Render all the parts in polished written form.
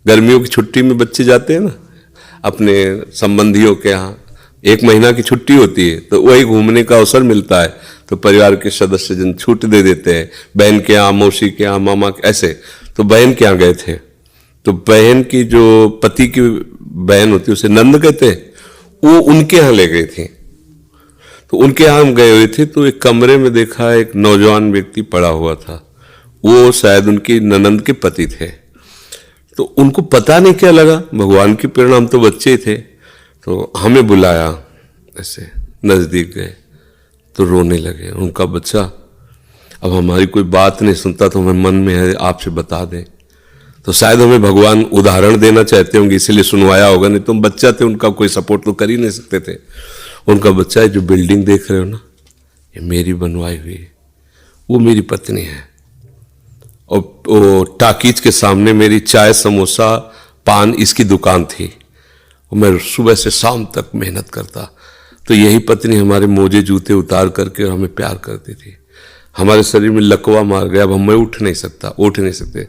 गर्मियों की छुट्टी में बच्चे जाते हैं ना अपने संबंधियों के यहाँ, 1 महीना की छुट्टी होती है, तो वही घूमने का अवसर मिलता है, तो परिवार के सदस्य जन छूट दे देते हैं, बहन के यहाँ, मौसी के यहाँ, मामा के, ऐसे। तो बहन के यहाँ गए थे, तो बहन की जो पति की बहन होती है उसे नंद कहते हैं, वो उनके यहाँ ले गई थी। तो उनके यहाँ हम गए हुए थे, तो एक कमरे में देखा एक नौजवान व्यक्ति पड़ा हुआ था, वो शायद उनकी ननंद के पति थे। तो उनको पता नहीं क्या लगा, भगवान की प्रेरणा, हम तो बच्चे थे, तो हमें बुलाया, ऐसे नजदीक गए तो रोने लगे। उनका बच्चा अब हमारी कोई बात नहीं सुनता, तो हमें मन में है आपसे बता दें। तो शायद हमें भगवान उदाहरण देना चाहते होंगे, इसलिए सुनवाया होगा, नहीं तो हम बच्चा थे, उनका कोई सपोर्ट तो कर ही नहीं सकते थे। उनका बच्चा है, जो बिल्डिंग देख रहे हो ना, ये मेरी बनवाई हुई है, वो मेरी पत्नी है, और वो टाकीज के सामने मेरी चाय समोसा पान इसकी दुकान थी, और मैं सुबह से शाम तक मेहनत करता। तो यही पत्नी हमारे मोजे जूते उतार करके और हमें प्यार करती थी। हमारे शरीर में लकवा मार गया, अब मैं उठ नहीं सकते।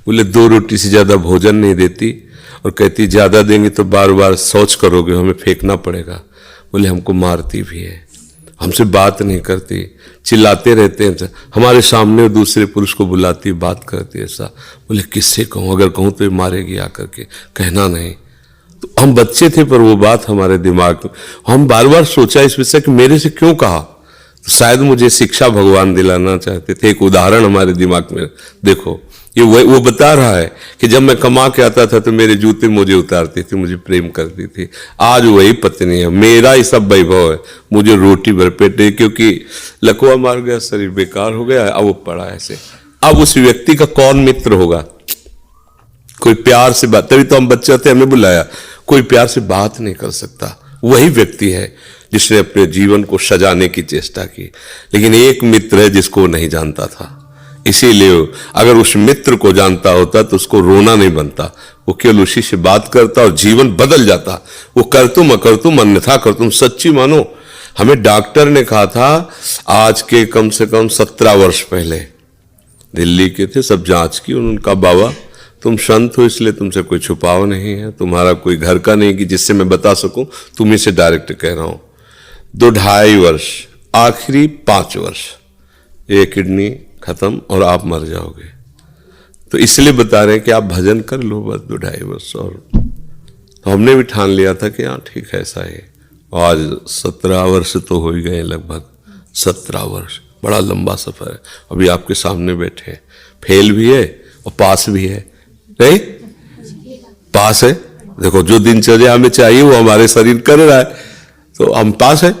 बोले 2 रोटी से ज़्यादा भोजन नहीं देती, और कहती ज़्यादा देंगे तो बार बार शौच करोगे, हमें फेंकना पड़ेगा। बोले हमको मारती भी है, हमसे बात नहीं करती, चिल्लाते रहते हैं, हमारे सामने दूसरे पुरुष को बुलाती, बात करती ऐसा। बोले किससे कहूँ, अगर कहूँ तो ये मारेगी आकर के, कहना नहीं। तो हम बच्चे थे, पर वो बात हमारे दिमाग में, हम बार बार सोचा इस विषय कि मेरे से क्यों कहा। तो शायद मुझे शिक्षा भगवान दिलाना चाहते थे, एक उदाहरण हमारे दिमाग में। देखो ये वो बता रहा है कि जब मैं कमा के आता था तो मेरे जूते मुझे उतारती थी, मुझे प्रेम करती थी। आज वही पत्नी है, मेरा ही सब वैभव है, मुझे रोटी भर पेट है, क्योंकि लकवा मार गया, शरीर बेकार हो गया, अब वो पड़ा ऐसे। अब उस व्यक्ति का कौन मित्र होगा, कोई प्यार से बात, तभी तो हम बच्चे थे, हमें बुलाया, कोई प्यार से बात नहीं कर सकता। वही व्यक्ति है जिसने अपने जीवन को सजाने की चेष्टा की, लेकिन एक मित्र है जिसको वो नहीं जानता था। इसीलिए अगर उस मित्र को जानता होता तो उसको रोना नहीं बनता, वो केवल उसी से बात करता और जीवन बदल जाता। वो कर तुम अकर तुम अन्यथा कर तुम, सच्ची मानो। हमें डॉक्टर ने कहा था आज के कम से कम 17 वर्ष पहले, दिल्ली के थे, सब जांच की, उनका बाबा तुम संत हो इसलिए तुमसे कोई छुपाव नहीं है, तुम्हारा कोई घर का नहीं कि जिससे मैं बता सकूं, तुम्ही से डायरेक्ट कह रहा हूं। 2-2.5 वर्ष, आखिरी 5 वर्ष, ये किडनी खत्म और आप मर जाओगे। तो इसलिए बता रहे हैं कि आप भजन कर लो बस 2-2.5 वर्ष। और तो हमने भी ठान लिया था कि हाँ ठीक है ऐसा है। आज 17 वर्ष तो हो ही गए, लगभग 17 वर्ष, बड़ा लंबा सफर है। अभी आपके सामने बैठे हैं, फेल भी है और पास भी है, नहीं पास है। देखो जो दिनचर्या हमें चाहिए वो हमारे शरीर कर रहा है, तो हम पास है।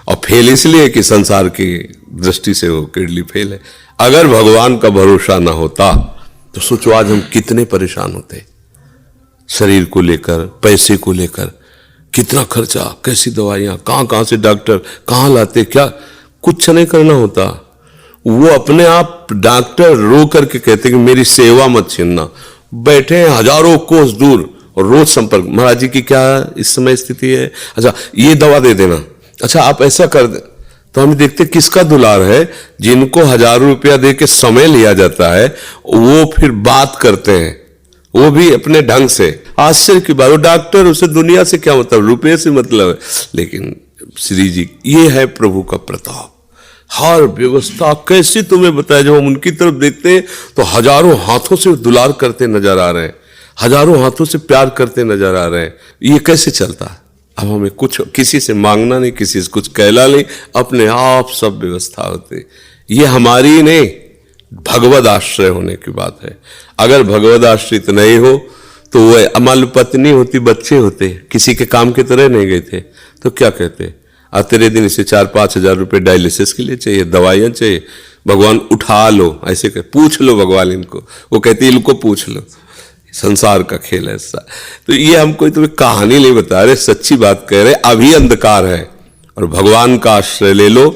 और फेल इसलिए कि संसार की दृष्टि से वो किडनी फेल है। अगर भगवान का भरोसा ना होता तो सोचो आज हम कितने परेशान होते, शरीर को लेकर, पैसे को लेकर, कितना खर्चा, कैसी दवाइयां, कहां से डॉक्टर कहां लाते, क्या कुछ नहीं करना होता। वो अपने आप डॉक्टर रो करके कहते कि मेरी सेवा मत छीनना। बैठे हैं हजारों कोस दूर और रोज संपर्क, महाराज जी की क्या इस समय स्थिति है, अच्छा ये दवा दे देना, अच्छा आप ऐसा कर दे। तो हम देखते किसका दुलार है, जिनको हजारों रुपया दे के समय लिया जाता है, वो फिर बात करते हैं, वो भी अपने ढंग से। आश्चर्य की बात, वो डॉक्टर, उसे दुनिया से क्या मतलब, रुपये से मतलब है। लेकिन श्री जी, ये है प्रभु का प्रताप। हर व्यवस्था कैसी तुम्हें बताया, जब हम उनकी तरफ देखते हैं तो हजारों हाथों से दुलार करते नजर आ रहे हैं, हजारों हाथों से प्यार करते नजर आ रहे हैं। ये कैसे चलता है? अब हमें कुछ किसी से मांगना नहीं, किसी से कुछ कहना नहीं, अपने आप सब व्यवस्था होती। ये हमारी नहीं, भगवद आश्रय होने की बात है। अगर भगवद आश्रित नहीं हो तो वो अमल पत्नी होती, बच्चे होते, किसी के काम की तरह नहीं गए थे, तो क्या कहते, तेरे दिन इसे 4-5 हजार रुपये डायलिसिस के लिए चाहिए, दवाइयाँ चाहिए, भगवान उठा लो, ऐसे कह, पूछ लो भगवान इनको, वो कहते इनको पूछ लो। संसार का खेल है ऐसा। तो ये हम कोई तुम्हें कहानी नहीं बता रहे, सच्ची बात कह रहे। अभी अंधकार है और भगवान का आश्रय ले लो,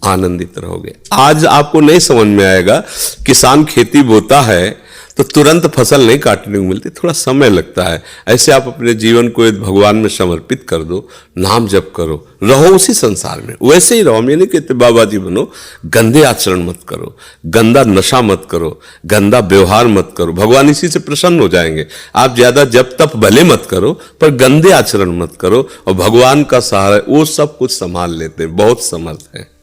आनंदित रहोगे। आज आपको नहीं समझ में आएगा, किसान खेती बोता है तो तुरंत फसल नहीं काटने को मिलती, थोड़ा समय लगता है। ऐसे आप अपने जीवन को एक भगवान में समर्पित कर दो, नाम जप करो, रहो उसी संसार में, वैसे ही रहो। हम ये नहीं कहते बाबा जी बनो, गंदे आचरण मत करो, गंदा नशा मत करो, गंदा व्यवहार मत करो, भगवान इसी से प्रसन्न हो जाएंगे। आप ज्यादा जप तप भले मत करो, पर गंदे आचरण मत करो, और भगवान का सहारा वो सब कुछ संभाल लेते हैं, बहुत समर्थ है।